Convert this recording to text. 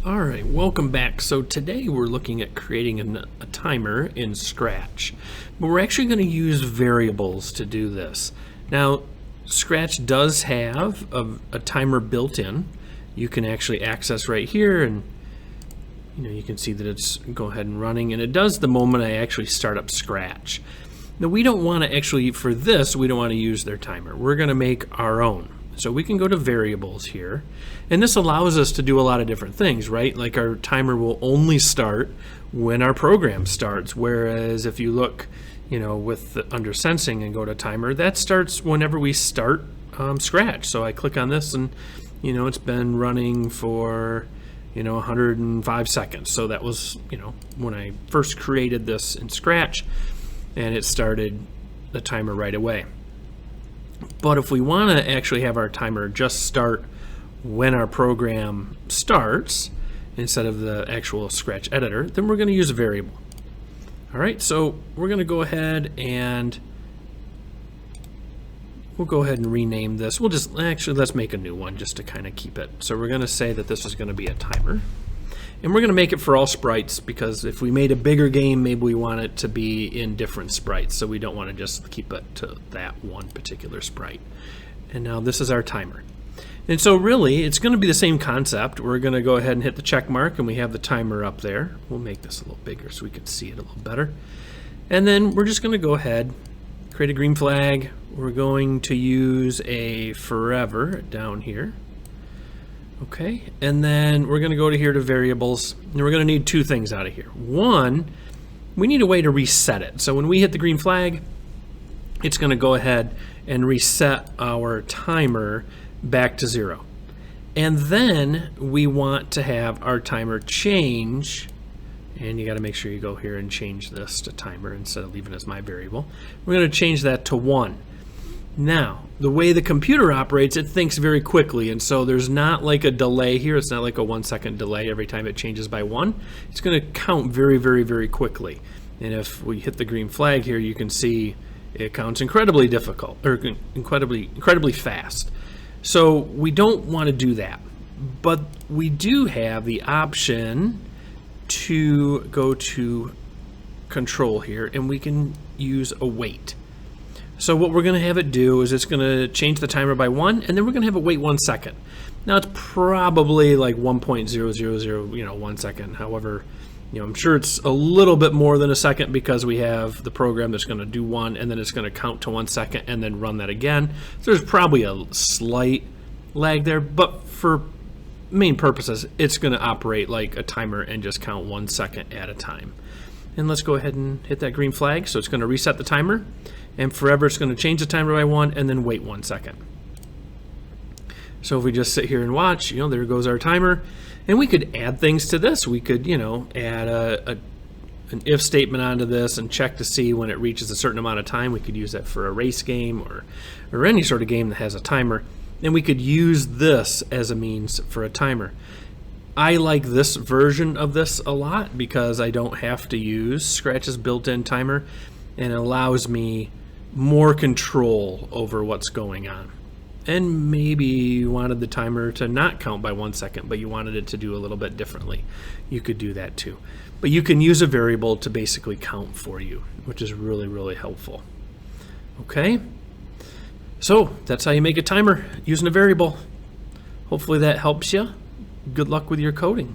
All right, welcome back. So today we're looking at creating a timer in Scratch, but we're actually going to use variables to do this. Now, Scratch does have a timer built in. You can actually access right here, and you can see that it's go ahead and running, and it does the moment I actually start up Scratch. Now we don't want to actually, for this, we don't want to use their timer. We're going to make our own. So we can go to variables here, and this allows us to do a lot of different things, right? Like our timer will only start when our program starts, whereas if you look, under sensing and go to timer, that starts whenever we start Scratch. So I click on this, and it's been running for 105 seconds. So that was when I first created this in Scratch, and it started the timer right away. But if we want to actually have our timer just start when our program starts instead of the actual Scratch editor, then we're going to use a variable. All right, so we're going to go ahead and we'll go ahead and rename this. We'll just let's make a new one just to kind of keep it. So we're going to say that this is going to be a timer. And we're going to make it for all sprites, because if we made a bigger game, maybe we want it to be in different sprites. So we don't want to just keep it to that one particular sprite. And now this is our timer. And so really, it's going to be the same concept. We're going to go ahead and hit the check mark, and we have the timer up there. We'll make this a little bigger so we can see it a little better. And then we're just going to go ahead, create a green flag. We're going to use a forever down here. Okay, and then we're going to go to here to variables, and we're going to need two things out of here. One, we need a way to reset it. So when we hit the green flag, it's going to go ahead and reset our timer back to 0. And then we want to have our timer change, and you got to make sure you go here and change this to timer instead of leaving it as my variable. We're going to change that to 1. Now, the way the computer operates, it thinks very quickly, and so there's not like a delay here. It's not like a 1 second delay every time it changes by 1. It's going to count very, very, very quickly. And if we hit the green flag here, you can see it counts incredibly difficult, or incredibly fast. So we don't want to do that, but we do have the option to go to control here, and we can use await. So what we're going to have it do is it's going to change the timer by 1, and then we're going to have it wait 1 second. Now it's probably like 1.000, 1 second. However, I'm sure it's a little bit more than a second, because we have the program that's going to do 1, and then it's going to count to 1 second and then run that again. So there's probably a slight lag there, but for main purposes, it's going to operate like a timer and just count 1 second at a time. And let's go ahead and hit that green flag. So it's going to reset the timer, and forever it's going to change the timer by 1 and then wait 1 second. So if we just sit here and watch, there goes our timer. And we could add things to this. We could, add an if statement onto this and check to see when it reaches a certain amount of time. We could use that for a race game or any sort of game that has a timer. And we could use this as a means for a timer. I like this version of this a lot because I don't have to use Scratch's built-in timer, and it allows me more control over what's going on. And maybe you wanted the timer to not count by 1 second, but you wanted it to do a little bit differently. You could do that too. But you can use a variable to basically count for you, which is really, really helpful. Okay? So that's how you make a timer using a variable. Hopefully that helps you. Good luck with your coding.